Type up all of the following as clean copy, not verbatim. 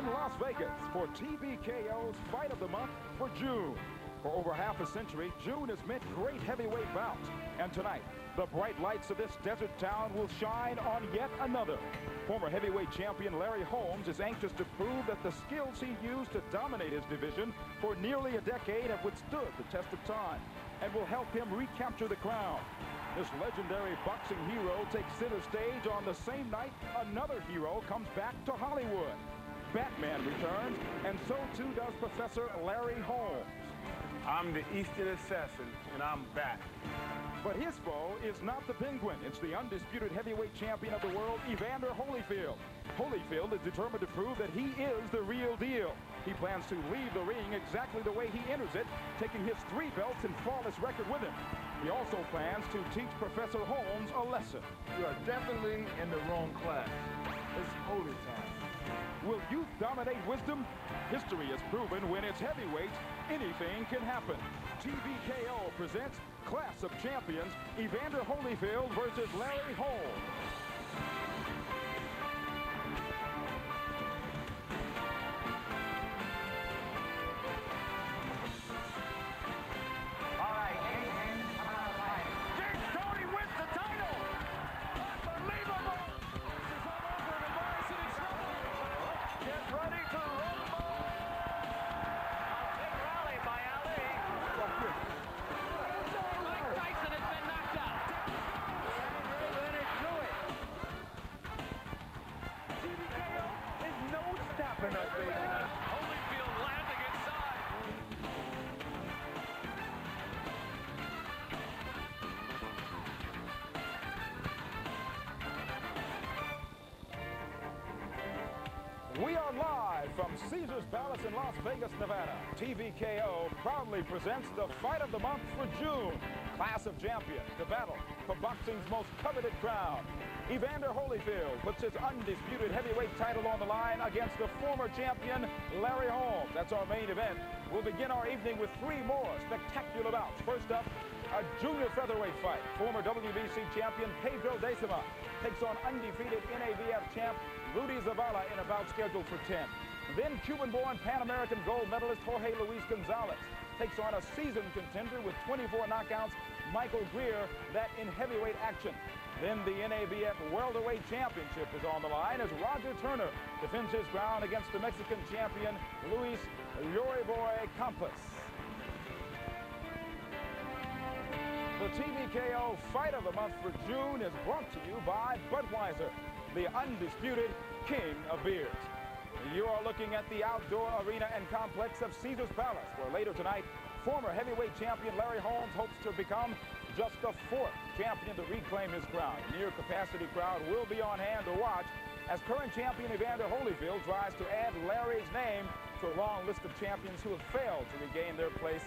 in Las Vegas for TVKO's Fight of the Month for June. For over half a century, June has meant great heavyweight bouts. And tonight, the bright lights of this desert town will shine on yet another. Former heavyweight champion Larry Holmes is anxious to prove that the skills he used to dominate his division for nearly a decade have withstood the test of time and will help him recapture the crown. This legendary boxing hero takes center stage on the same night another hero comes back to Hollywood. Batman returns, and so too does Professor Larry Holmes. I'm the Eastern Assassin, and I'm back. But his foe is not the Penguin. It's the undisputed heavyweight champion of the world, Evander Holyfield. Holyfield is determined to prove that he is the real deal. He plans to leave the ring exactly the way he enters it, taking his 3 belts and flawless record with him. He also plans to teach Professor Holmes a lesson. You are definitely in the wrong class. It's holy time. Will youth dominate wisdom? History has proven when it's heavyweight, anything can happen. TVKO presents Class of Champions, Evander Holyfield versus Larry Holmes. Holyfield landing inside. We are live from Caesars Palace in Las Vegas, Nevada. TVKO proudly presents the Fight of the Month for June. Class of Champions to battle for boxing's most coveted crown. Evander Holyfield puts his undisputed heavyweight title on the line against the former champion, Larry Holmes. That's our main event. We'll begin our evening with 3 more spectacular bouts. First up, a junior featherweight fight. Former WBC champion Pedro Decima takes on undefeated NABF champ Rudy Zavala in a bout scheduled for 10. Then Cuban-born Pan-American gold medalist Jorge Luis Gonzalez takes on a seasoned contender with 24 knockouts, Michael Greer, that in heavyweight action. Then the NABF Welterweight Championship is on the line as Roger Turner defends his ground against the Mexican champion Luis Lloreboy Campos. The TVKO Fight of the Month for June is brought to you by Budweiser, the undisputed king of beers. You are looking at the outdoor arena and complex of Caesars Palace, where later tonight, former heavyweight champion Larry Holmes hopes to become just the 4th champion to reclaim his crown. A near-capacity crowd will be on hand to watch as current champion Evander Holyfield tries to add Larry's name to a long list of champions who have failed to regain their place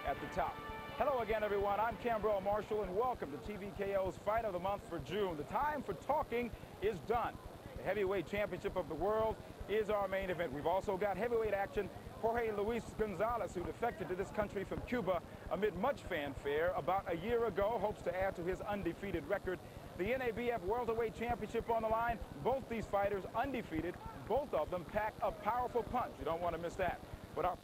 at the top. Hello again, everyone. I'm Cambrell Marshall, and welcome to TVKO's Fight of the Month for June. The time for talking is done. The heavyweight championship of the world is our main event. We've also got heavyweight action. Jorge Luis Gonzalez, who defected to this country from Cuba amid much fanfare about a year ago, hopes to add to his undefeated record. The NABF Welterweight Championship on the line. Both these fighters undefeated. Both of them pack a powerful punch. You don't want to miss that. But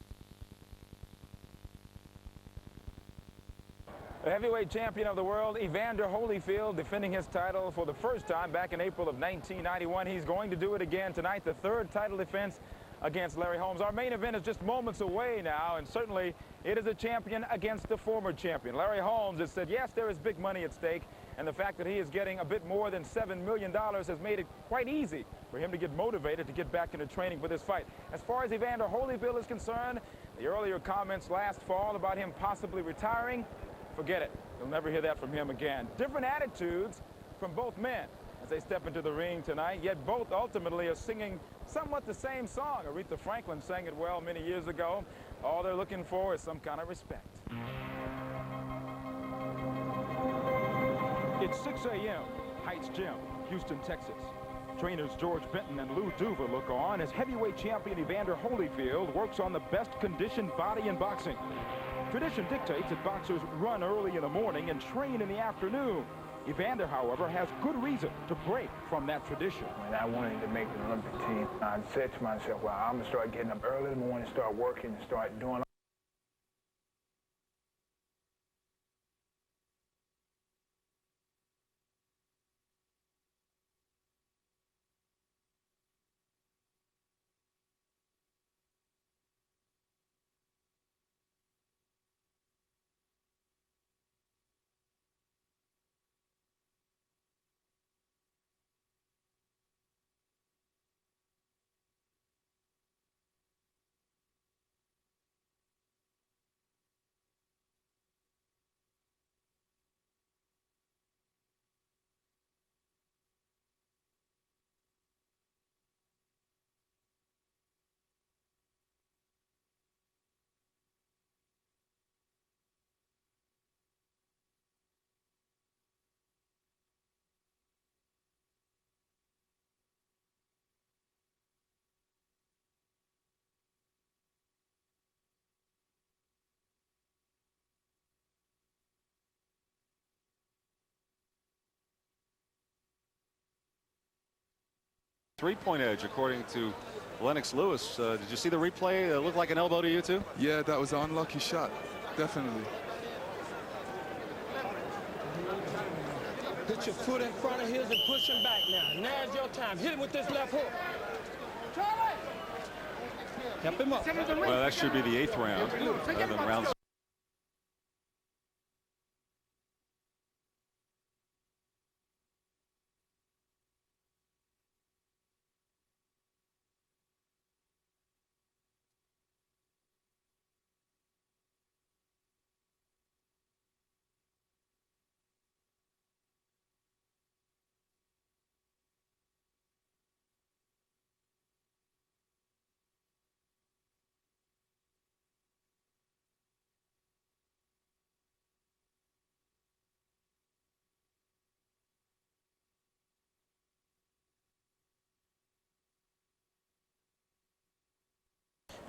the heavyweight champion of the world, Evander Holyfield, defending his title for the first time back in April of 1991. He's going to do it again tonight, the 3rd title defense against Larry Holmes. Our main event is just moments away now, and certainly it is a champion against the former champion. Larry Holmes has said, yes, there is big money at stake, and the fact that he is getting a bit more than $7 million has made it quite easy for him to get motivated to get back into training for this fight. As far as Evander Holyfield is concerned, the earlier comments last fall about him possibly retiring, forget it. You'll never hear that from him again. Different attitudes from both men as they step into the ring tonight, yet both ultimately are singing somewhat the same song. Aretha Franklin sang it well many years ago. All they're looking for is some kind of respect. It's 6 a.m., Heights Gym, Houston, Texas. Trainers George Benton and Lou Duva look on as heavyweight champion Evander Holyfield works on the best conditioned body in boxing. Tradition dictates that boxers run early in the morning and train in the afternoon. Evander, however, has good reason to break from that tradition. When I wanted to make the Olympic team, I said to myself, well, I'm going to start getting up early in the morning, start working, and start doing 3-point edge, according to Lennox Lewis. Did you see the replay? It looked like an elbow to you, too? Yeah, that was an unlucky shot. Definitely. Put your foot in front of his and push him back now. Now's your time. Hit him with this left hook. Help him up. Well, that should be the 8th round rather than round.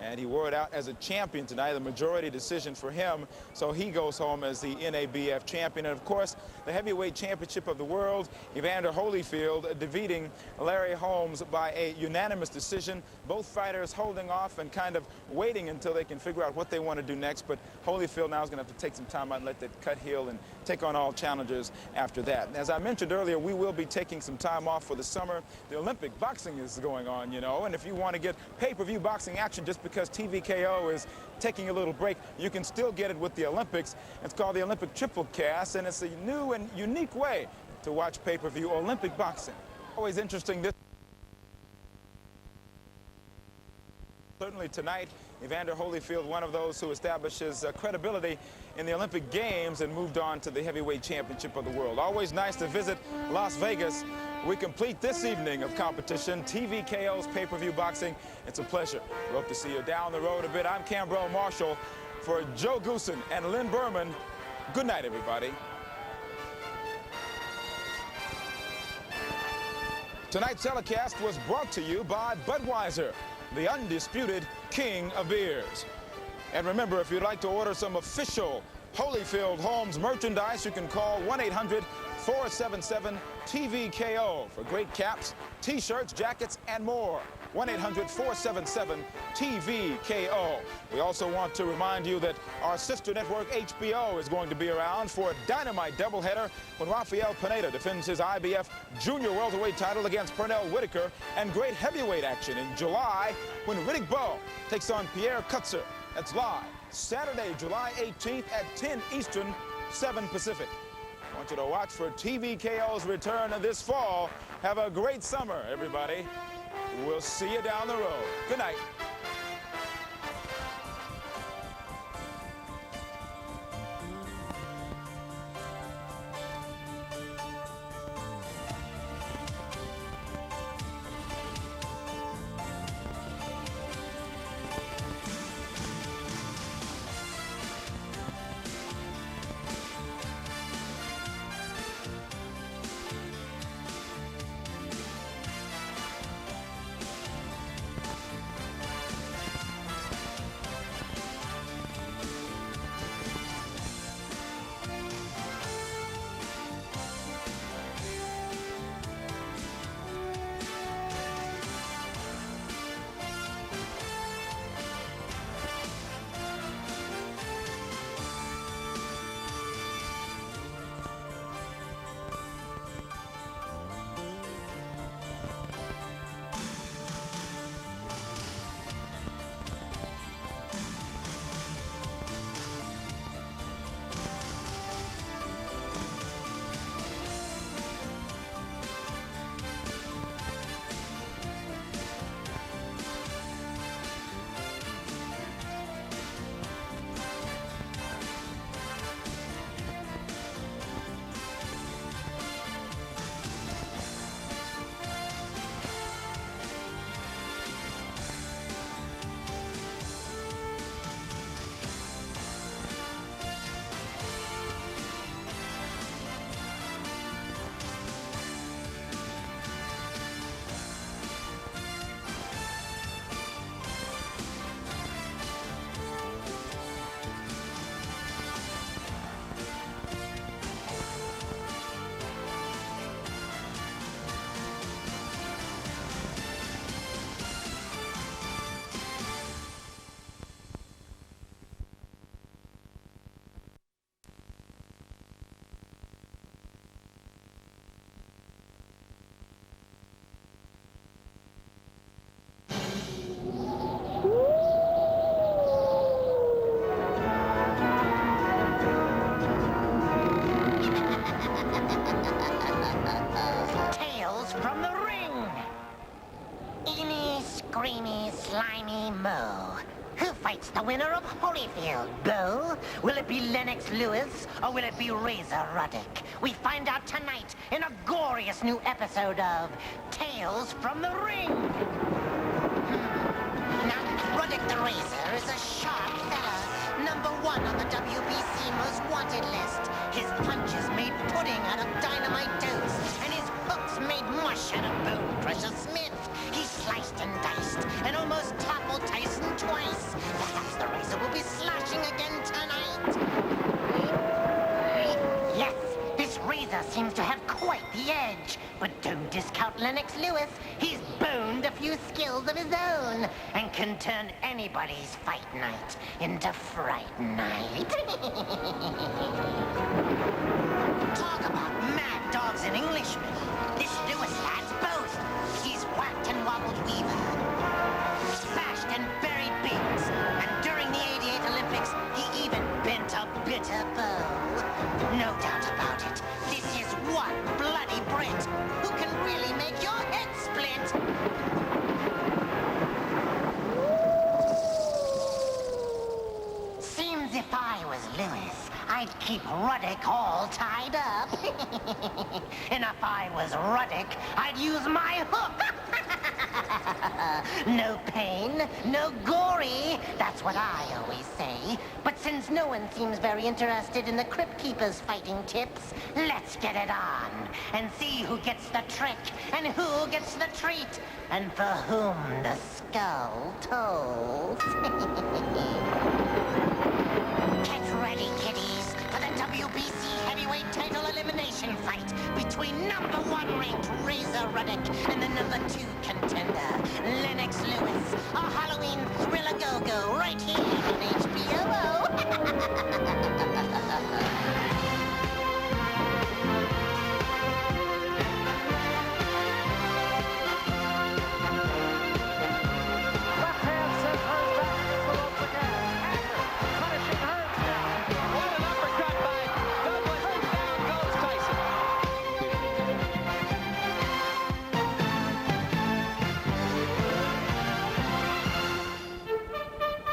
And he wore it out as a champion tonight, a majority decision for him. So he goes home as the NABF champion. And of course, the heavyweight championship of the world, Evander Holyfield defeating Larry Holmes by a unanimous decision. Both fighters holding off and kind of waiting until they can figure out what they want to do next. But Holyfield now is going to have to take some time out and let that cut heal and take on all challengers after that. As I mentioned earlier, we will be taking some time off for the summer. The Olympic boxing is going on, you know, and if you want to get pay-per-view boxing action just because TVKO is taking a little break, you can still get it with the Olympics. It's called the Olympic Triple Cast, and it's a new and unique way to watch pay-per-view Olympic boxing. Always interesting. Certainly tonight, Evander Holyfield, one of those who establishes credibility in the Olympic Games and moved on to the heavyweight championship of the world. Always nice to visit Las Vegas. We complete this evening of competition, TVKO's pay-per-view boxing. It's a pleasure. We hope to see you down the road a bit. I'm Cambrell Marshall for Joe Goosen and Lynn Berman. Good night, everybody. Tonight's telecast was brought to you by Budweiser, the undisputed king of beers. And remember, if you'd like to order some official Holyfield Holmes merchandise, you can call 1-800-477-TVKO for great caps, T-shirts, jackets, and more. 1-800-477-TVKO. We also want to remind you that our sister network HBO is going to be around for a dynamite doubleheader when Rafael Pineda defends his IBF junior welterweight title against Pernell Whitaker, and great heavyweight action in July when Riddick Bowe takes on Pierre Kutzer. That's live Saturday, July 18th at 10 Eastern, 7 Pacific. I want you to watch for TVKO's return this fall. Have a great summer, everybody. We'll see you down the road. Good night. creamy, slimy Mo. Who fights the winner of Holyfield, Bowe? Will it be Lennox Lewis, or will it be Razor Ruddock? We find out tonight in a glorious new episode of Tales from the Ring. Now, Ruddock the Razor is a sharp fella, #1 on the WBC Most Wanted list. His punches made pudding out of dynamite toast, and his hooks made mush out of Bone Crusher Smith. He sliced and diced and almost toppled Tyson twice. Perhaps the Razor will be slashing again tonight. Yes, this Razor seems to have quite the edge. But don't discount Lennox Lewis. He's boned a few skills of his own and can turn anybody's fight night into fright night. Talk about mad dogs and Englishmen. This Lewis lad's both. He's whacked and wobbled Weaver, smashed and buried Biggs, and during the '88 Olympics, he even bent a bitter bow. No doubt about it, this is one bloody Brit who can really make your head split. Seems if I was Lewis, I'd keep Ruddock all tied up. And if I was Ruddock, I'd use my hook. No pain, no gory. That's what I always say. But since no one seems very interested in the Crypt Keeper's fighting tips, let's get it on and see who gets the trick and who gets the treat and for whom the skull tolls. Get ready, kiddies, for the WBC heavyweight title elimination fight between #1 ranked Razor Ruddock and the #2 contender, Lennox Lewis. A Halloween thriller go-go right here on HBO.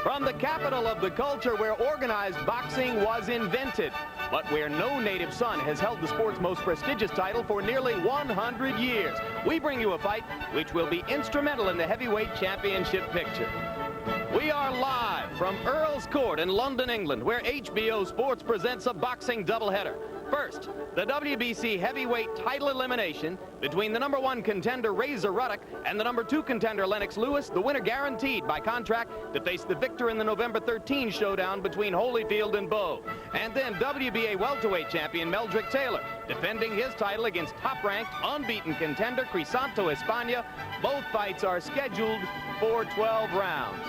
From the capital of the culture where organized boxing was invented, but where no native son has held the sport's most prestigious title for nearly 100 years, we bring you a fight which will be instrumental in the heavyweight championship picture. We are live from Earl's Court in London, England, where HBO Sports presents a boxing doubleheader. First, the WBC heavyweight title elimination between the #1 contender Razor Ruddock and the #2 contender Lennox Lewis, the winner guaranteed by contract to face the victor in the November 13 showdown between Holyfield and Bowe. And then WBA welterweight champion Meldrick Taylor defending his title against top-ranked, unbeaten contender Crisanto España. Both fights are scheduled for 12 rounds.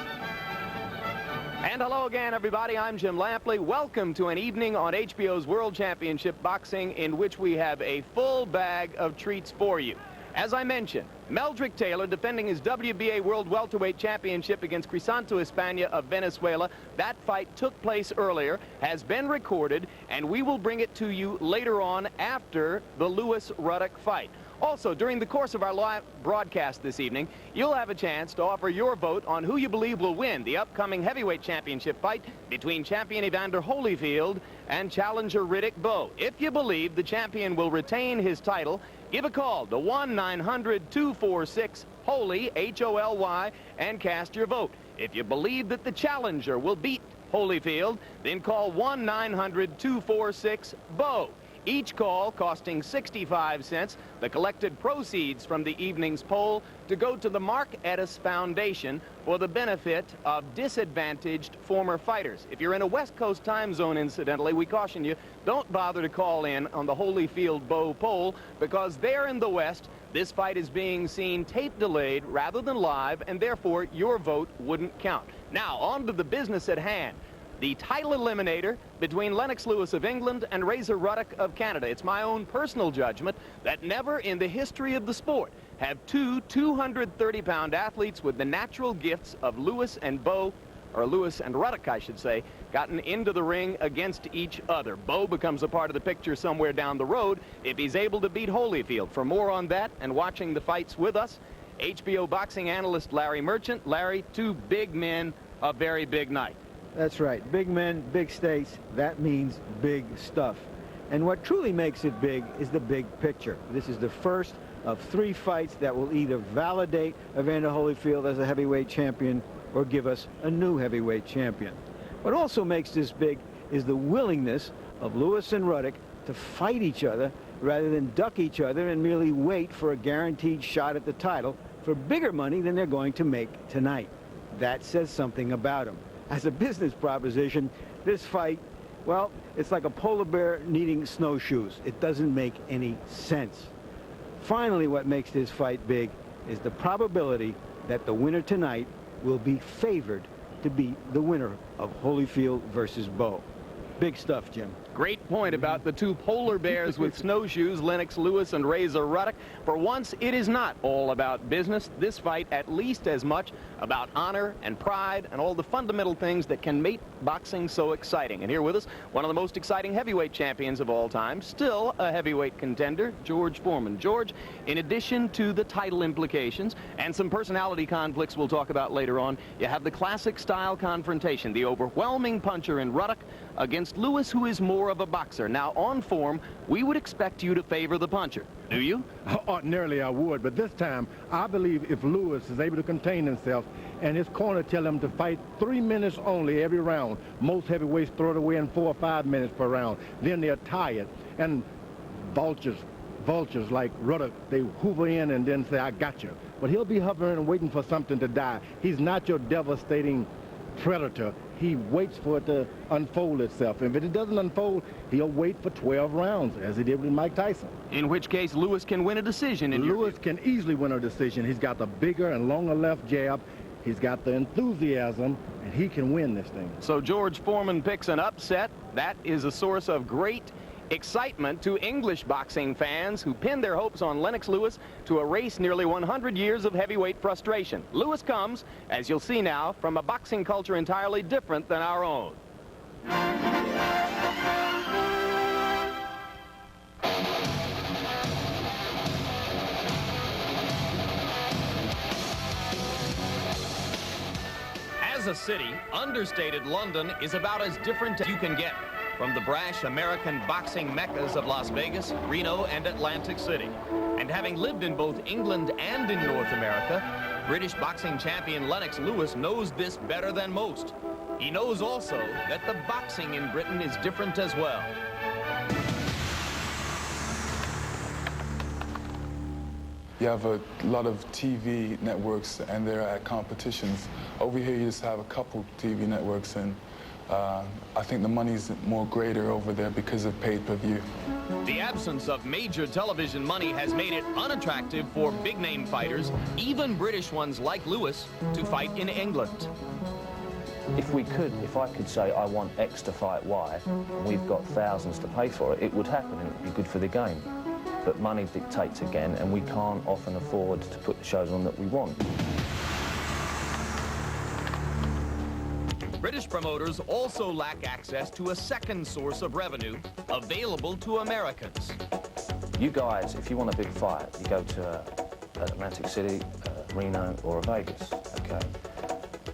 And hello again, everybody. I'm Jim Lampley. Welcome to an evening on HBO's World Championship Boxing in which we have a full bag of treats for you. As I mentioned, Meldrick Taylor defending his WBA World Welterweight Championship against Crisanto España of Venezuela. That fight took place earlier, has been recorded, and we will bring it to you later on after the Lewis-Ruddock fight. Also, during the course of our live broadcast this evening, you'll have a chance to offer your vote on who you believe will win the upcoming heavyweight championship fight between champion Evander Holyfield and challenger Riddick Bowe. If you believe the champion will retain his title, give a call to 1-900-246-HOLY, H-O-L-Y, and cast your vote. If you believe that the challenger will beat Holyfield, then call 1-900-246-BOWE. Each call costing 65 cents. The collected proceeds from the evening's poll to go to the Mark Ettis Foundation for the benefit of disadvantaged former fighters. If you're in a West Coast time zone, incidentally, we caution you, don't bother to call in on the Holyfield-Bowe poll because there in the West, this fight is being seen tape delayed rather than live, and therefore your vote wouldn't count. Now, on to the business at hand. The title eliminator between Lennox Lewis of England and Razor Ruddock of Canada. It's my own personal judgment that never in the history of the sport have two 230-pound athletes with the natural gifts of Lewis and Bowe, or Lewis and Ruddock, I should say, gotten into the ring against each other. Bowe becomes a part of the picture somewhere down the road if he's able to beat Holyfield. For more on that and watching the fights with us, HBO boxing analyst Larry Merchant. Larry, two big men, a very big night. That's right. Big men, big stakes. That means big stuff. And what truly makes it big is the big picture. This is the first of 3 fights that will either validate Evander Holyfield as a heavyweight champion or give us a new heavyweight champion. What also makes this big is the willingness of Lewis and Ruddock to fight each other rather than duck each other and merely wait for a guaranteed shot at the title for bigger money than they're going to make tonight. That says something about them. As a business proposition, this fight, well, it's like a polar bear needing snowshoes. It doesn't make any sense. Finally, what makes this fight big is the probability that the winner tonight will be favored to beat the winner of Holyfield versus Bowe. Big stuff, Jim. Great point about the two polar bears with snowshoes, Lennox Lewis and Razor Ruddock. For once, it is not all about business. This fight, at least as much about honor and pride and all the fundamental things that can make boxing so exciting. And here with us, one of the most exciting heavyweight champions of all time, still a heavyweight contender, George Foreman. George, in addition to the title implications and some personality conflicts we'll talk about later on, you have the classic style confrontation, the overwhelming puncher in Ruddock against Lewis, who is more of a boxer. Now, on form, we would expect you to favor the puncher. Do you? Ordinarily, I would, but this time, I believe if Lewis is able to contain himself and his corner tell him to fight 3 minutes only every round, most heavyweights throw it away in 4 or 5 minutes per round, then they're tired. And vultures like Ruddock, they hoover in and then say, I got you. But he'll be hovering and waiting for something to die. He's not your devastating predator. He waits for it to unfold itself. If it doesn't unfold, he'll wait for 12 rounds, as he did with Mike Tyson. In which case, Lewis can win a decision. Lewis can easily win a decision. He's got the bigger and longer left jab. He's got the enthusiasm, and he can win this thing. So George Foreman picks an upset. That is a source of great excitement to English boxing fans who pin their hopes on Lennox Lewis to erase nearly 100 years of heavyweight frustration. Lewis comes, as you'll see now, from a boxing culture entirely different than our own. As a city, understated London is about as different as you can get from the brash American boxing meccas of Las Vegas, Reno, and Atlantic City. And having lived in both England and in North America, British boxing champion Lennox Lewis knows this better than most. He knows also that the boxing in Britain is different as well. You have a lot of TV networks and they're at competitions. Over here you just have a couple TV networks, and I think the money's more greater over there because of pay-per-view. The absence of major television money has made it unattractive for big-name fighters, even British ones like Lewis, to fight in England. If I could say I want X to fight Y, and we've got thousands to pay for it, it would happen and it would be good for the game. But money dictates again, and we can't often afford to put the shows on that we want. British promoters also lack access to a second source of revenue available to Americans. You guys, if you want a big fight, you go to Atlantic City, Reno, or Vegas, okay?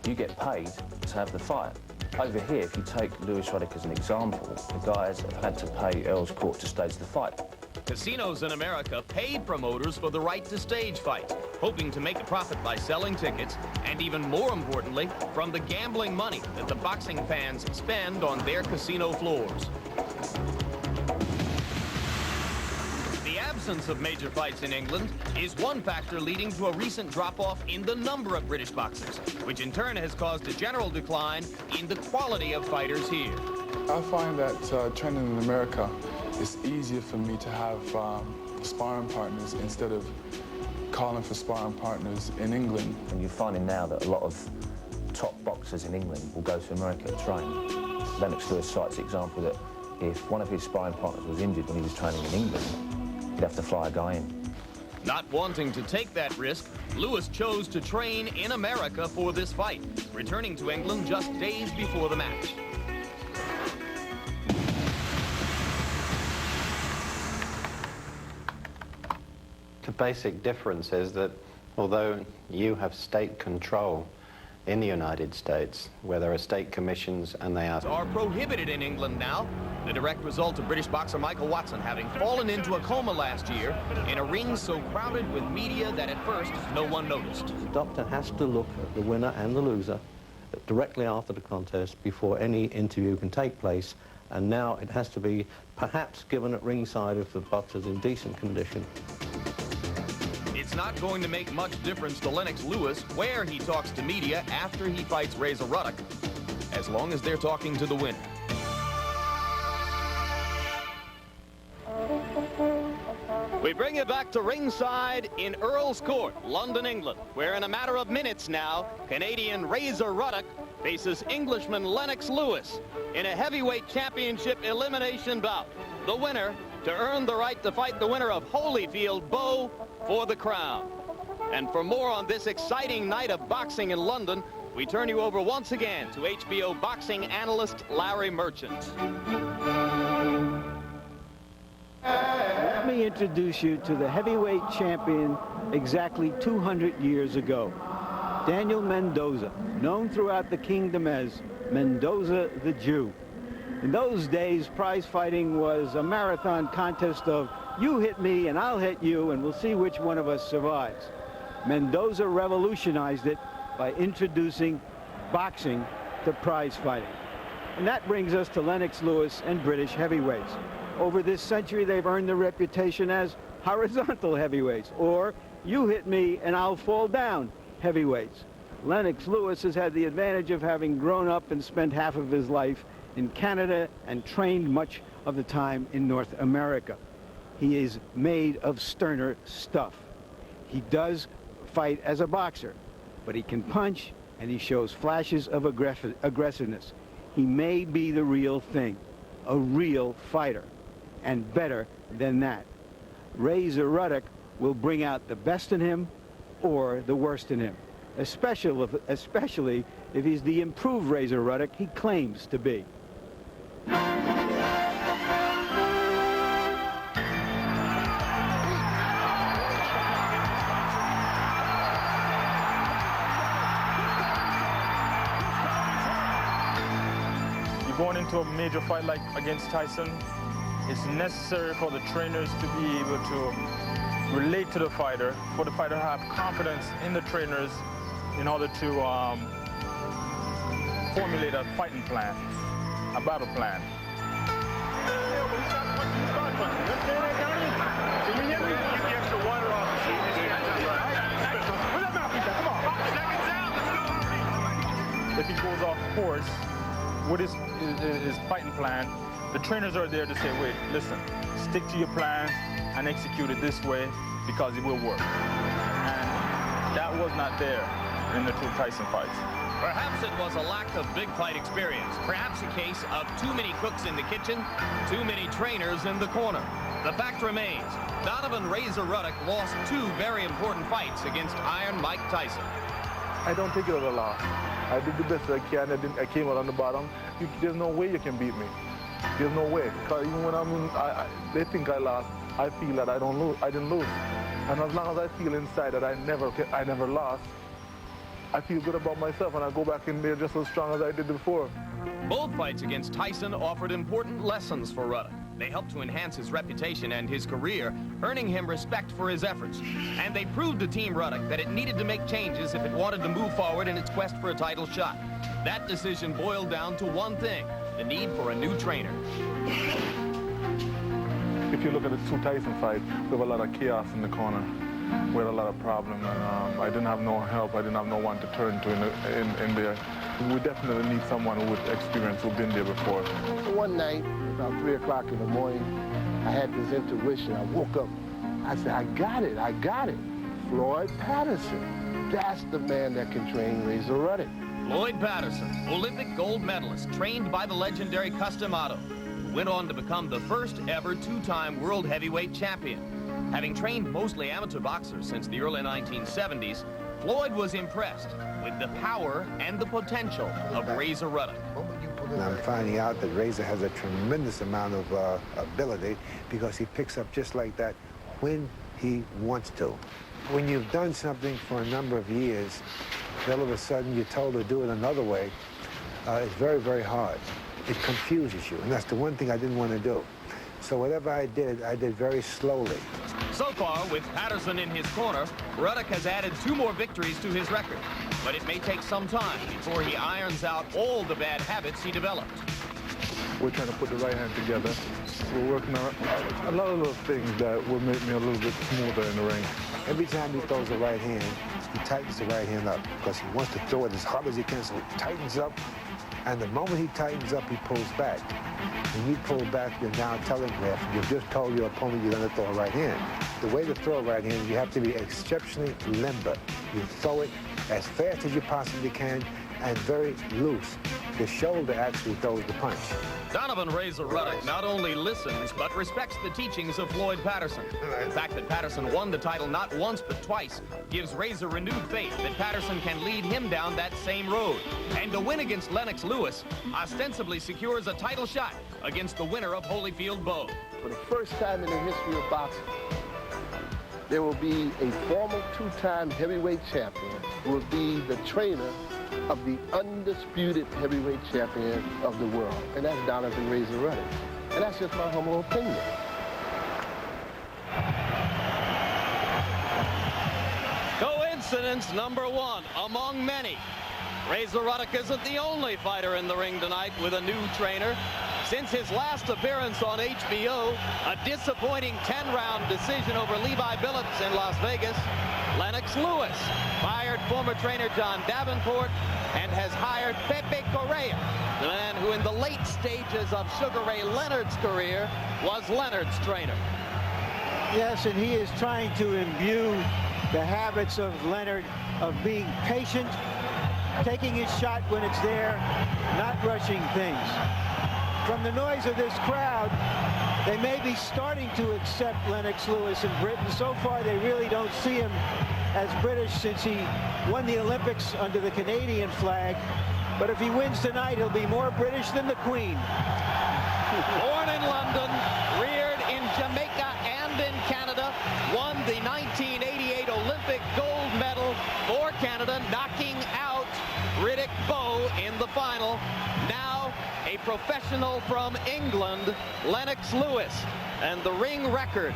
You get paid to have the fight. Over here, if you take Lewis Ruddock as an example, the guys have had to pay Earl's Court to stage the fight. Casinos in America paid promoters for the right to stage fights, hoping to make a profit by selling tickets, and even more importantly, from the gambling money that the boxing fans spend on their casino floors. The absence of major fights in England is one factor leading to a recent drop-off in the number of British boxers, which in turn has caused a general decline in the quality of fighters here. I find that training in America, it's easier for me to have sparring partners instead of calling for sparring partners in England. And you're finding now that a lot of top boxers in England will go to America to train. Lennox Lewis cites the example that if one of his sparring partners was injured when he was training in England, he'd have to fly a guy in. Not wanting to take that risk, Lewis chose to train in America for this fight, returning to England just days before the match. The basic difference is that Although you have state control in the United States, where there are state commissions and they are prohibited in England now. The direct result of British boxer Michael Watson having fallen into a coma last year in a ring so crowded with media that at first no one noticed. The doctor has to look at the winner and the loser directly after the contest before any interview can take place, and now it has to be perhaps given at ringside if the boxer's in decent condition. It's not going to make much difference to Lennox Lewis where he talks to media after he fights Razor Ruddock, as long as they're talking to the winner. We bring you back to ringside in Earl's Court, London, England, where in a matter of minutes now, Canadian Razor Ruddock faces Englishman Lennox Lewis in a heavyweight championship elimination bout. The winner to earn the right to fight the winner of Holyfield Bowe for the crown. And for more on this exciting night of boxing in London, we turn you over once again to HBO boxing analyst Larry Merchant. Let me introduce you to the heavyweight champion exactly 200 years ago, Daniel Mendoza, known throughout the kingdom as Mendoza the Jew. In those days, prize fighting was a marathon contest of you hit me and I'll hit you and we'll see which one of us survives. Mendoza revolutionized it by introducing boxing to prize fighting. And that brings us to Lennox Lewis and British heavyweights. Over this century, they've earned the reputation as horizontal heavyweights, or you hit me and I'll fall down heavyweights. Lennox Lewis has had the advantage of having grown up and spent half of his life in Canada and trained much of the time in North America. He is made of sterner stuff. He does fight as a boxer, but he can punch and he shows flashes of aggressiveness. He may be the real thing, a real fighter, and better than that. Razor Ruddock will bring out the best in him or the worst in him, especially if he's the improved Razor Ruddock he claims to be. Going into a major fight like against Tyson, it's necessary for the trainers to be able to relate to the fighter, for the fighter to have confidence in the trainers in order to formulate a fighting plan, a battle plan. If he goes off course with his fighting plan, the trainers are there to say, wait, listen, stick to your plan and execute it this way because it will work. And that was not there in the two Tyson fights. Perhaps it was a lack of big fight experience. Perhaps a case of too many cooks in the kitchen, too many trainers in the corner. The fact remains, Donovan Razor Ruddock lost two very important fights against Iron Mike Tyson. I don't take it as a loss. I did the best I can. I came out on the bottom. There's no way you can beat me. There's no way. Because even when they think I lost, I feel that I didn't lose. And as long as I feel inside that I never lost, I feel good about myself, and I go back in there just as strong as I did before. Both fights against Tyson offered important lessons for Ruddock. They helped to enhance his reputation and his career, earning him respect for his efforts. And they proved to Team Ruddock that it needed to make changes if it wanted to move forward in its quest for a title shot. That decision boiled down to one thing, the need for a new trainer. If you look at the two Tyson fights, we have a lot of chaos in the corner. We had a lot of problems, and I didn't have no help. I didn't have no one to turn to in there. We definitely need someone with experience who's been there before. One night, about 3 o'clock in the morning, I had this intuition. I woke up. I said, I got it. Floyd Patterson. That's the man that can train Razor Ruddock. Floyd Patterson, Olympic gold medalist, trained by the legendary Customato, who went on to become the first ever two-time world heavyweight champion. Having trained mostly amateur boxers since the early 1970s, Floyd was impressed with the power and the potential of Razor Ruddock. And I'm finding out that Razor has a tremendous amount of ability because he picks up just like that when he wants to. when you've done something for a number of years, all of a sudden you're told to do it another way, it's very, very hard. It confuses you, and that's the one thing I didn't want to do. So whatever I did very slowly. So far, with Patterson in his corner, Ruddock has added 2 more victories to his record. But it may take some time before he irons out all the bad habits he developed. We're trying to put the right hand together. We're working on a lot of little things that will make me a little bit smoother in the ring. Every time he throws the right hand, he tightens the right hand up because he wants to throw it as hard as he can, so he tightens up. And the moment he tightens up, he pulls back. When you pull back, you're now telegraphed. You've just told your opponent you're going to throw a right hand. The way to throw a right hand, you have to be exceptionally limber. You throw it as fast as you possibly can and very loose. The shoulder actually throws the punch. Donovan Razor Ruddock not only listens, but respects the teachings of Floyd Patterson. The fact that Patterson won the title not once but twice gives Razor renewed faith that Patterson can lead him down that same road. And the win against Lennox Lewis ostensibly secures a title shot against the winner of Holyfield Bowe. For the first time in the history of boxing, there will be a former 2-time heavyweight champion who will be the trainer of the undisputed heavyweight champion of the world, and that's Donovan Razor Ruddock. And that's just my humble opinion. Coincidence number 1 among many. Razor Ruddock isn't the only fighter in the ring tonight with a new trainer. Since his last appearance on HBO, a disappointing 10-round decision over Levi Billups in Las Vegas, Lennox Lewis fired former trainer John Davenport and has hired Pepe Correa, the man who in the late stages of Sugar Ray Leonard's career was Leonard's trainer. Yes, and he is trying to imbue the habits of Leonard of being patient, taking his shot when it's there, not rushing things. From the noise of this crowd, they may be starting to accept Lennox Lewis in Britain. So far, they really don't see him as British since he won the Olympics under the Canadian flag. But if he wins tonight, he'll be more British than the Queen. Born in London, reared in Jamaica and in Canada, won the 1988 Olympic gold medal for Canada, knocking out Riddick Bowe in the final. Now a professional from England, Lennox Lewis, and the ring record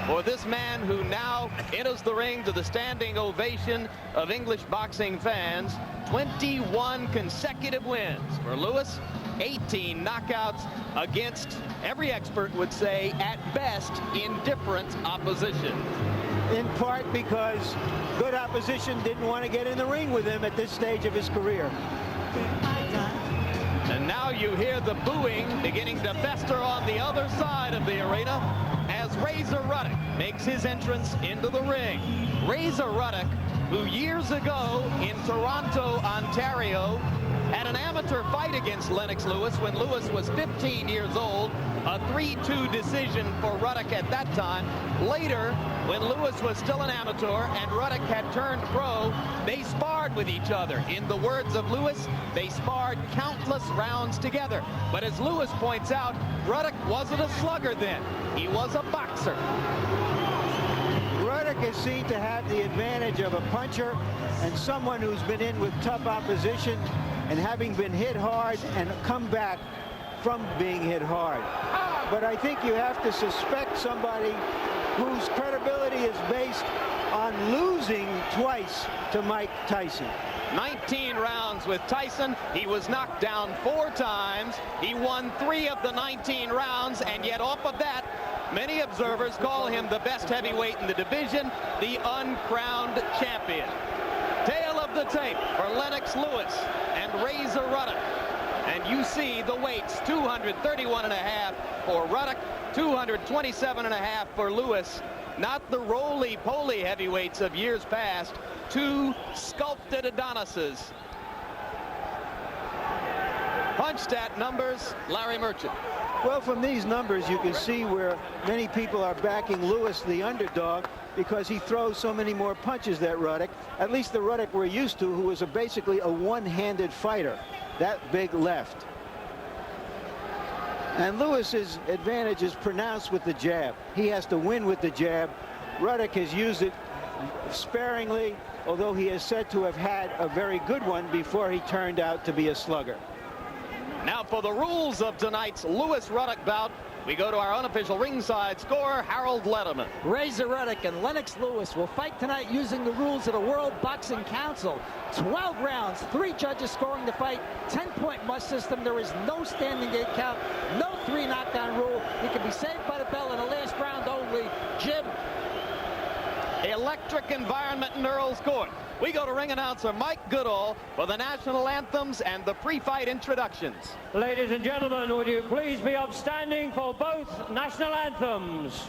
for this man who now enters the ring to the standing ovation of English boxing fans. 21 consecutive wins for Lewis, 18 knockouts against, every expert would say, at best, indifferent opposition. In part because good opposition didn't want to get in the ring with him at this stage of his career. And now you hear the booing beginning to fester on the other side of the arena as Razor Ruddock makes his entrance into the ring. Razor Ruddock, who years ago in Toronto, Ontario, had an amateur fight against Lennox Lewis when Lewis was 15 years old, a 3-2 decision for Ruddock at that time. Later, when Lewis was still an amateur and Ruddock had turned pro, they sparred with each other. In the words of Lewis, they sparred countless rounds together. But as Lewis points out, Ruddock wasn't a slugger then. He was a boxer. Ruddock is seen to have the advantage of a puncher and someone who's been in with tough opposition and having been hit hard and come back from being hit hard. But I think you have to suspect somebody whose credibility is based on losing twice to Mike Tyson. 19 rounds with Tyson. He was knocked down 4 times. He won 3 of the 19 rounds, and yet off of that, many observers call him the best heavyweight in the division, the uncrowned champion. Tail of the tape for Lennox Lewis and Razor Ruddock. And you see the weights, 231.5 for Ruddock, 227.5 for Lewis. Not the roly-poly heavyweights of years past, 2 sculpted Adonises. Punch stat numbers, Larry Merchant. Well, from these numbers, you can see where many people are backing Lewis, the underdog, because he throws so many more punches than Ruddock, at least the Ruddock we're used to, who was basically a one-handed fighter, that big left. And Lewis's advantage is pronounced with the jab. He has to win with the jab. Ruddock has used it sparingly, although he is said to have had a very good one before he turned out to be a slugger. Now for the rules of tonight's Lewis Ruddock bout, we go to our unofficial ringside scorer, Harold Letterman. Razor Ruddock and Lennox Lewis will fight tonight using the rules of the World Boxing Council. 12 rounds, 3 judges scoring the fight, 10-point must system. There is no standing gate count, no 3 knockdown rule. You can be saved by the bell in the last round only. Jim. Electric environment in Earl's Court. We go to ring announcer Mike Goodall for the national anthems and the pre-fight introductions. Ladies and gentlemen, would you please be upstanding for both national anthems?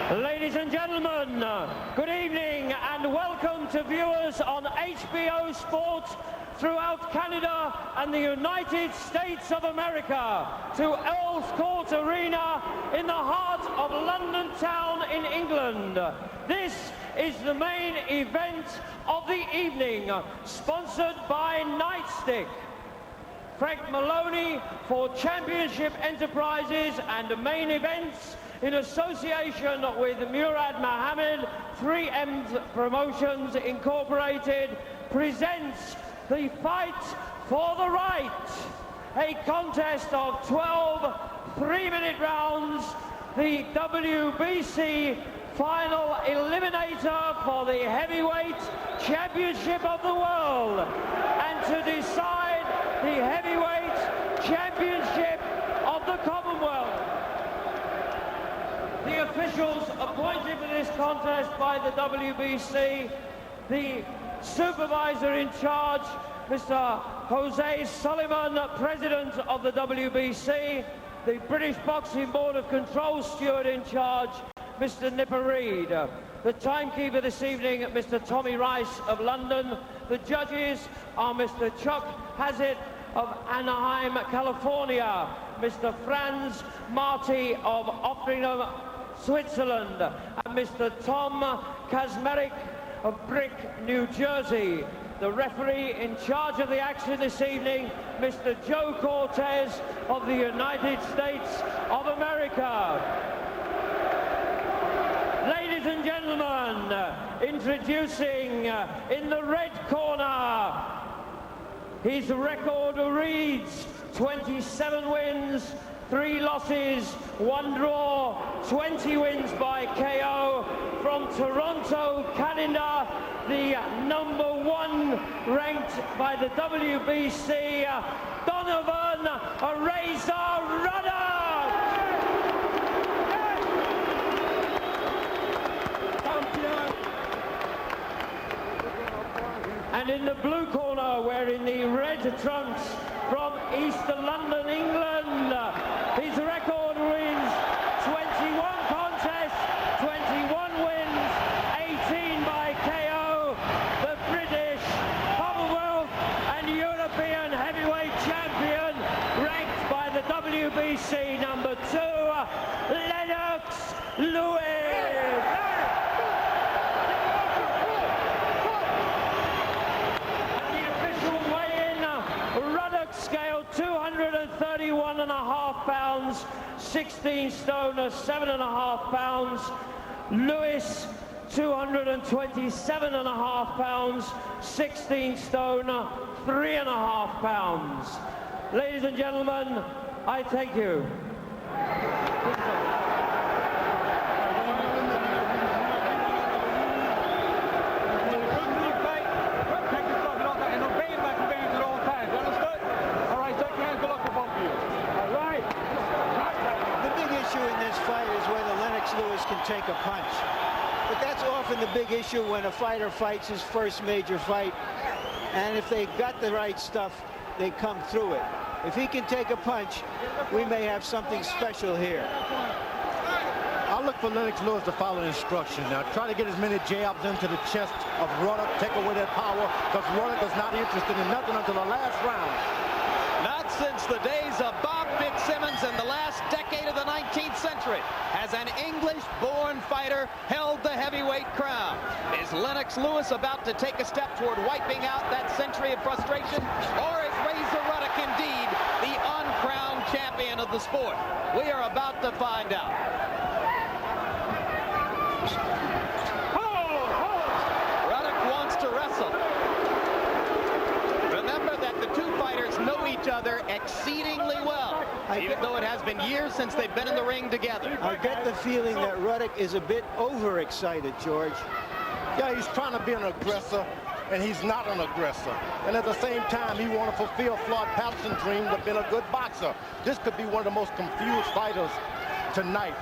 Ladies and gentlemen, good evening and welcome to viewers on HBO Sports throughout Canada and the United States of America to Earl's Court Arena in the heart of London town in England. This is the main event of the evening, sponsored by Nightstick. Frank Maloney for Championship Enterprises and Main Events in association with Murad Mohammed, 3M Promotions Incorporated, presents the Fight for the Right, a contest of 12 3-minute rounds, the WBC final eliminator for the heavyweight championship of the world, and to decide the heavyweight championship of the Commonwealth. The officials appointed for this contest by the WBC, the supervisor in charge, Mr. Jose Sullivan, president of the WBC, the British Boxing Board of Control steward in charge, Mr. Nipper Reid. The timekeeper this evening, Mr. Tommy Rice of London. The judges are Mr. Chuck Hazzett of Anaheim, California, Mr. Franz Marti of Offringham, Switzerland, and Mr. Tom Kazmarek of Brick, New Jersey. The referee in charge of the action this evening, Mr. Joe Cortez of the United States of America. Ladies and gentlemen, introducing in the red corner, his record reads 27 wins, 3 losses, 1 draw, 20 wins by KO, from Toronto, Canada, the #1 ranked by the WBC, Donovan Ruddock. And in the blue corner, wearing the red trunks from East London, England, his record wins 21 contests, 21 wins, 18 by KO, the British, Commonwealth and European heavyweight champion, ranked by the WBC #2, Lennox Lewis. Scale 231.5 pounds, 16 stone, 7.5 pounds. Lewis, 227.5 pounds, 16 stone, 3.5 pounds. Ladies and gentlemen, I thank you. Lewis can take a punch, but that's often the big issue when a fighter fights his first major fight, and if they got the right stuff, they come through it. If he can take a punch, we may have something special here. I look for Lennox Lewis to follow instruction. Now try to get as many jabs into the chest of Ruddock, take away that power, because Ruddock is not interested in nothing until the last round. Not since the days of Bob Fitzsimmons in the last decade of the 19th century has an English-born fighter held the heavyweight crown. Is Lennox Lewis about to take a step toward wiping out that century of frustration? Or is Razor Ruddock indeed the uncrowned champion of the sport? We are about to find out. Ruddock wants to wrestle. Remember that the two fighters know each other exceedingly well, even though it has been years since they've been in the ring together. I get the feeling that Ruddock is a bit overexcited, George. Yeah, he's trying to be an aggressor, and he's not an aggressor. And at the same time, he wants to fulfill Floyd Patterson's dream to be a good boxer. This could be one of the most confused fighters tonight.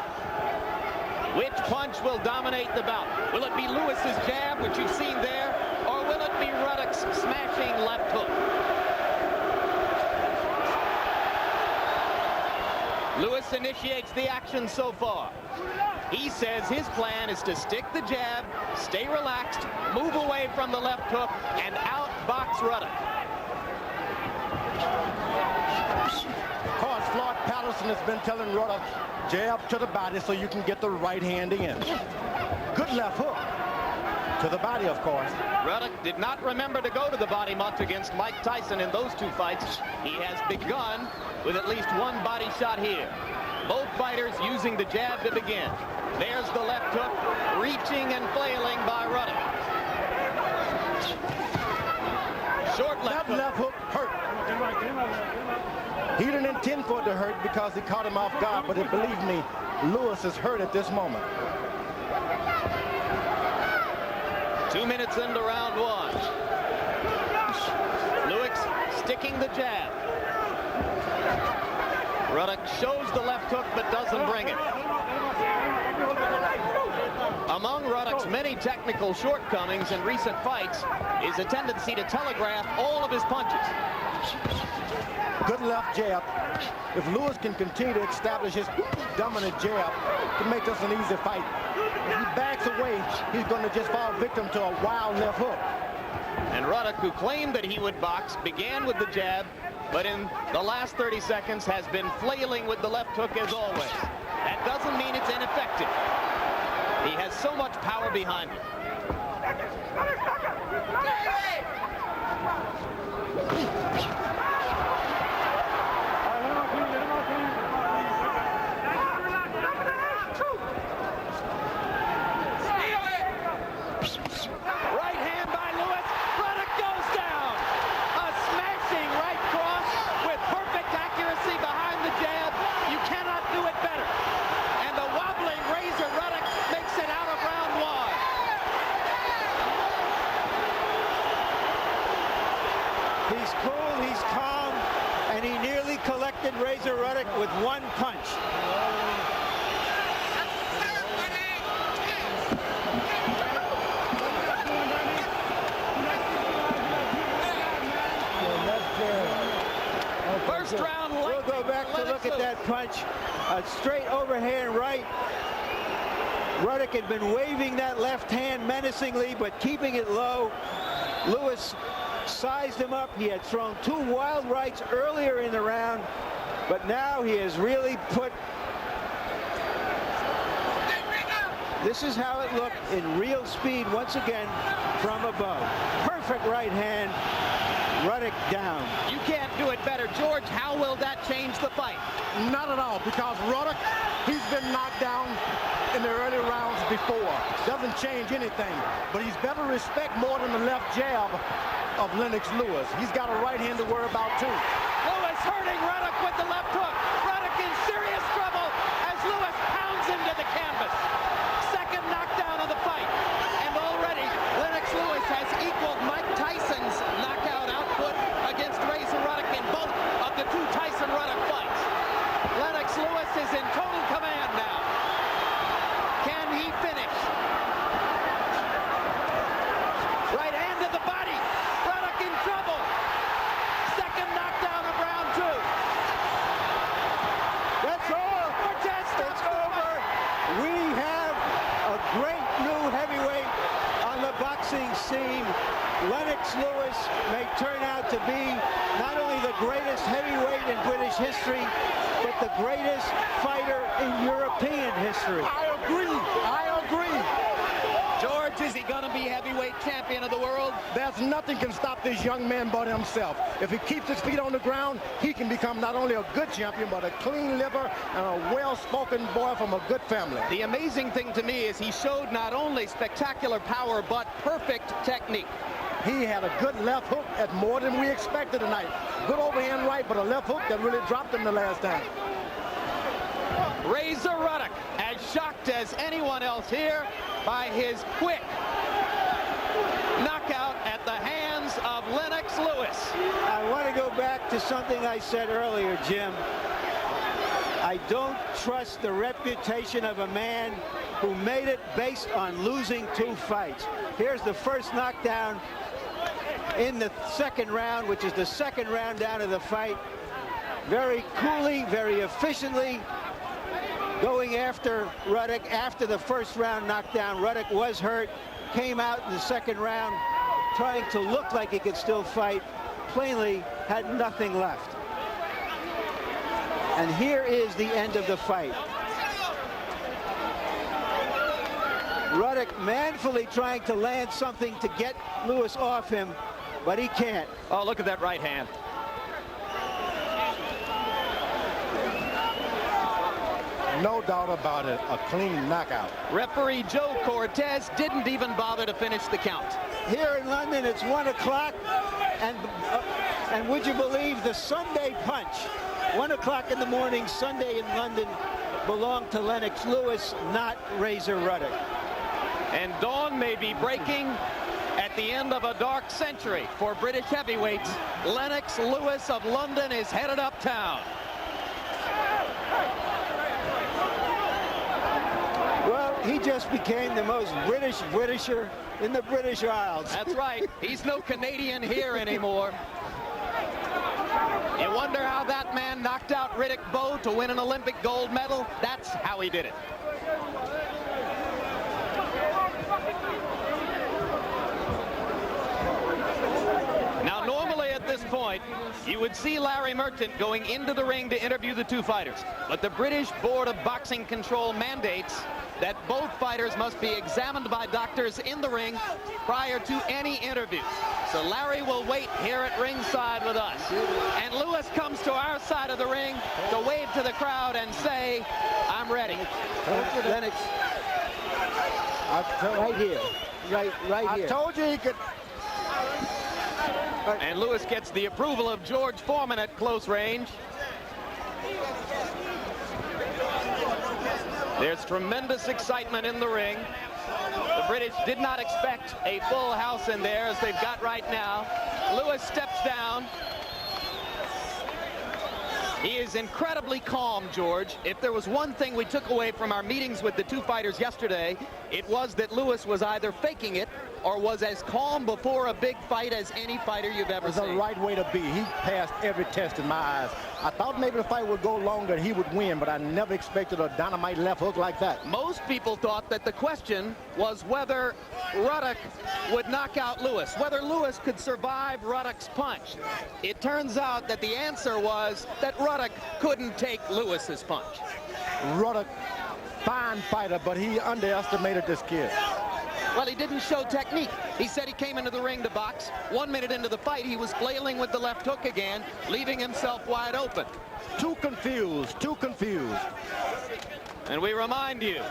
Which punch will dominate the bout? Will it be Lewis's jab, which you've seen there, or will it be Ruddock's smashing left hook? Lewis initiates the action so far. He says his plan is to stick the jab, stay relaxed, move away from the left hook, and outbox Ruddock. Of course, Floyd Patterson has been telling Ruddock, jab to the body so you can get the right hand in. Good left hook to the body, of course. Ruddock did not remember to go to the body much against Mike Tyson in those two fights. He has begun with at least one body shot here. Both fighters using the jab to begin. There's the left hook, reaching and flailing by Ruddock. Short left hook. That left hook hurt. He didn't intend for it to hurt because he caught him off guard, but believe me, Lewis is hurt at this moment. 2 minutes into round one. Lewis sticking the jab. Ruddock shows the left hook but doesn't bring it. Among Ruddock's many technical shortcomings in recent fights is a tendency to telegraph all of his punches. Good left jab. If Lewis can continue to establish his dominant jab, it can make this an easy fight. If he backs away, he's going to just fall victim to a wild left hook. And Ruddock, who claimed that he would box, began with the jab, but in the last 30 seconds has been flailing with the left hook as always. That doesn't mean it's ineffective. He has so much power behind him. He's cool, he's calm, and he nearly collected Razor Ruddock with one punch. First round. We'll go back to look at that punch. A straight overhand right. Ruddock had been waving that left hand menacingly, but keeping it low. Lewis sized him up. He had thrown two wild rights earlier in the round, but now he has really put... This is how it looked in real speed once again from above. Perfect right hand. Ruddock down. You can't do it better. George, how will that change the fight? Not at all, because Ruddock, he's been knocked down in the early rounds before. Doesn't change anything, but he's better respect more than the left jab of Lennox Lewis. He's got a right hand to worry about too. Lewis hurting Ruddock with the left hook. Ruddock in serious trouble as Lewis pounds him to the canvas. Second knockdown of the fight. And already Lennox Lewis has equaled Mike Tyson's knockout output against Razor Ruddock in both of the two Tyson-Ruddock fights. Lennox Lewis is in total command now. Can he finish? Right hand to the body. Ruddock in trouble. Second knockdown of round two. That's all. Cortez stops the over. We have a great new heavyweight on the boxing scene. Lennox Lewis may turn out to be not only the greatest heavyweight in British history, but the greatest fighter in European history. I agree. I agree. George, is he going to be heavyweight champion of the world? There's nothing can stop this young man but himself. If he keeps his feet on the ground, he can become not only a good champion, but a clean liver and a well-spoken boy from a good family. The amazing thing to me is he showed not only spectacular power, but perfect technique. He had a good left hook at more than we expected tonight. Good overhand right, but a left hook that really dropped him the last time. Razor Ruddock, as shocked as anyone else here by his quick knockout at the hands of Lennox Lewis. I want to go back to something I said earlier, Jim. I don't trust the reputation of a man who made it based on losing two fights. Here's the first knockdown in the second round, which is the second round down of the fight. Very coolly, very efficiently going after Ruddock after the first round knockdown. Ruddock was hurt, came out in the second round trying to look like he could still fight, plainly had nothing left. And here is the end of the fight. Ruddock manfully trying to land something to get Lewis off him, but he can't. Oh, look at that right hand. No doubt about it, a clean knockout. Referee Joe Cortez didn't even bother to finish the count. Here in London, it's 1 o'clock, and would you believe the Sunday punch, 1 o'clock in the morning, Sunday in London, belonged to Lennox Lewis, not Razor Ruddock. And dawn may be breaking at the end of a dark century for British heavyweights. Lennox Lewis of London is headed uptown. Well, he just became the most Britisher in the British Isles. That's right. He's no Canadian here anymore. You wonder how that man knocked out Riddick Bowe to win an Olympic gold medal? That's how he did it. Now, normally at this point, you would see Larry Merchant going into the ring to interview the two fighters. But the British Board of Boxing Control mandates that both fighters must be examined by doctors in the ring prior to any interview. So Larry will wait here at ringside with us. And Lewis comes to our side of the ring to wave to the crowd and say, I'm ready. Lennox, right here. Right here. I told you he could. And Lewis gets the approval of George Foreman at close range. There's tremendous excitement in the ring. The British did not expect a full house in there as they've got right now. Lewis steps down. He is incredibly calm, George. If there was one thing we took away from our meetings with the two fighters yesterday, it was that Lewis was either faking it or was as calm before a big fight as any fighter you've ever seen. It's the right way to be. He passed every test in my eyes. I thought maybe the fight would go longer and he would win, but I never expected a dynamite left hook like that. Most people thought that the question was whether Ruddock would knock out Lewis, whether Lewis could survive Ruddock's punch. It turns out that the answer was that Ruddock couldn't take Lewis's punch. Ruddock, fine fighter, but he underestimated this kid. Well, he didn't show technique. He said he came into the ring to box. 1 minute into the fight, he was flailing with the left hook again, leaving himself wide open. Too confused, too confused. And we remind you,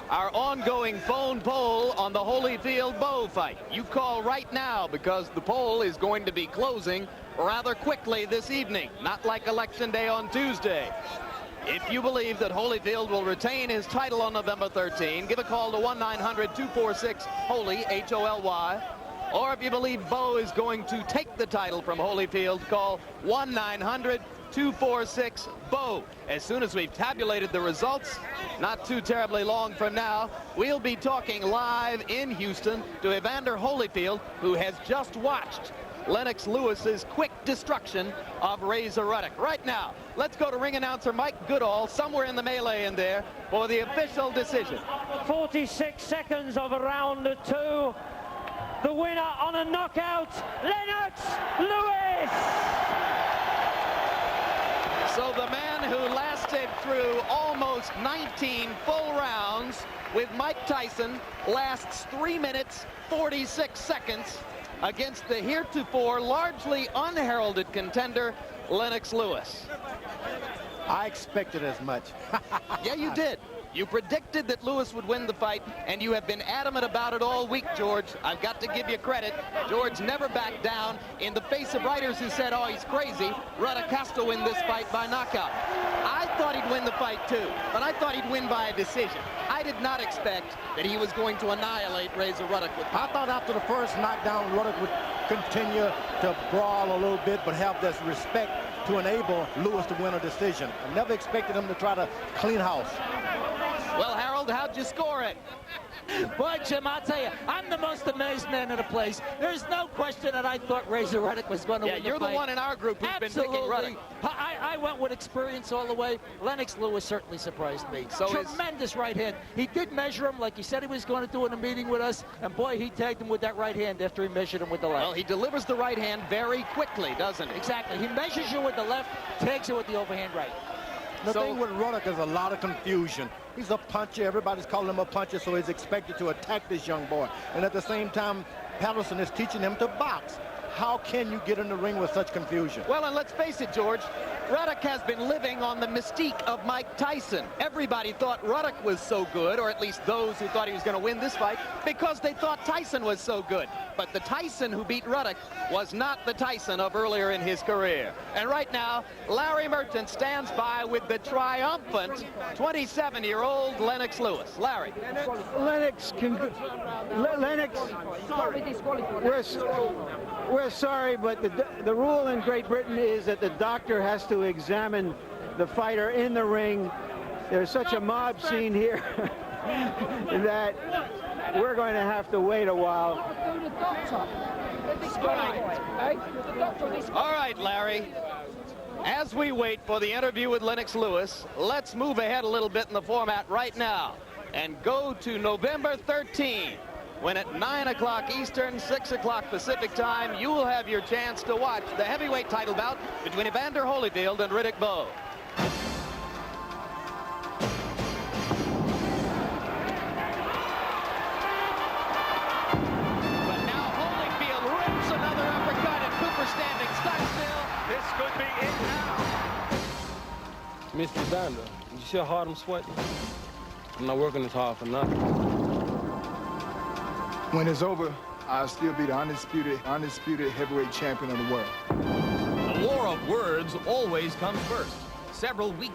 our ongoing phone poll on the Holyfield-Bowe fight. You call right now because the poll is going to be closing rather quickly this evening, not like Election Day on Tuesday. If you believe that Holyfield will retain his title on November 13, give a call to 1-900-246-HOLY, H-O-L-Y. Or if you believe Bowe is going to take the title from Holyfield, call 1-900-246-BOWE. As soon as we've tabulated the results, not too terribly long from now, we'll be talking live in Houston to Evander Holyfield, who has just watched Lennox Lewis's quick destruction of Razor Ruddock. Right now, let's go to ring announcer Mike Goodall, somewhere in the melee in there, for the official decision. 46 seconds of round 2. The winner on a knockout, Lennox Lewis! So the man who lasted through almost 19 full rounds with Mike Tyson lasts 3 minutes, 46 seconds against the heretofore largely unheralded contender, Lennox Lewis. I expected as much. Yeah, you did. You predicted that Lewis would win the fight, and you have been adamant about it all week, George. I've got to give you credit. George never backed down in the face of writers who said, oh, he's crazy. Ruddock has to win this fight by knockout. I thought he'd win the fight, too, but I thought he'd win by a decision. I did not expect that he was going to annihilate Razor Ruddock with power. I thought after the first knockdown, Ruddock would continue to brawl a little bit, but have this respect to enable Lewis to win a decision. I never expected him to try to clean house. Well, Harold, how'd you score it? Boy, Jim, I'll tell you, I'm the most amazed man in the place. There's no question that I thought Razor Ruddock was going to win the fight. Yeah, you're the one in our group who's been picking Ruddock. I went with experience all the way. Lennox Lewis certainly surprised me. So tremendous right hand. He did measure him like he said he was going to do in a meeting with us, and boy, he tagged him with that right hand after he measured him with the left. Well, he delivers the right hand very quickly, doesn't he? Exactly. He measures you with the left, tags you with the overhand right. The thing with Ruddock is a lot of confusion. He's a puncher. Everybody's calling him a puncher, so he's expected to attack this young boy. And at the same time, Patterson is teaching him to box. How can you get in the ring with such confusion? Well, and let's face it, George, Ruddock has been living on the mystique of Mike Tyson. Everybody thought Ruddock was so good, or at least those who thought he was going to win this fight, because they thought Tyson was so good. But the Tyson who beat Ruddock was not the Tyson of earlier in his career. And right now, Larry Merchant stands by with the triumphant 27-year-old Lennox Lewis. Larry. Lennox, we're sorry, but the rule in Great Britain is that the doctor has to examine the fighter in the ring. There's such a mob scene here that we're going to have to wait a while. All right, Larry. As we wait for the interview with Lennox Lewis, let's move ahead a little bit in the format right now and go to November 13, when at 9 o'clock Eastern, 6 o'clock Pacific time, you will have your chance to watch the heavyweight title bout between Evander Holyfield and Riddick Bowe. But now Holyfield rips another uppercut and Cooper standing stock still. This could be it now. Mr. Evander, you see how hard I'm sweating? I'm not working this hard for nothing. When it's over, I'll still be the undisputed heavyweight champion of the world. The war of words always comes first. Several weeks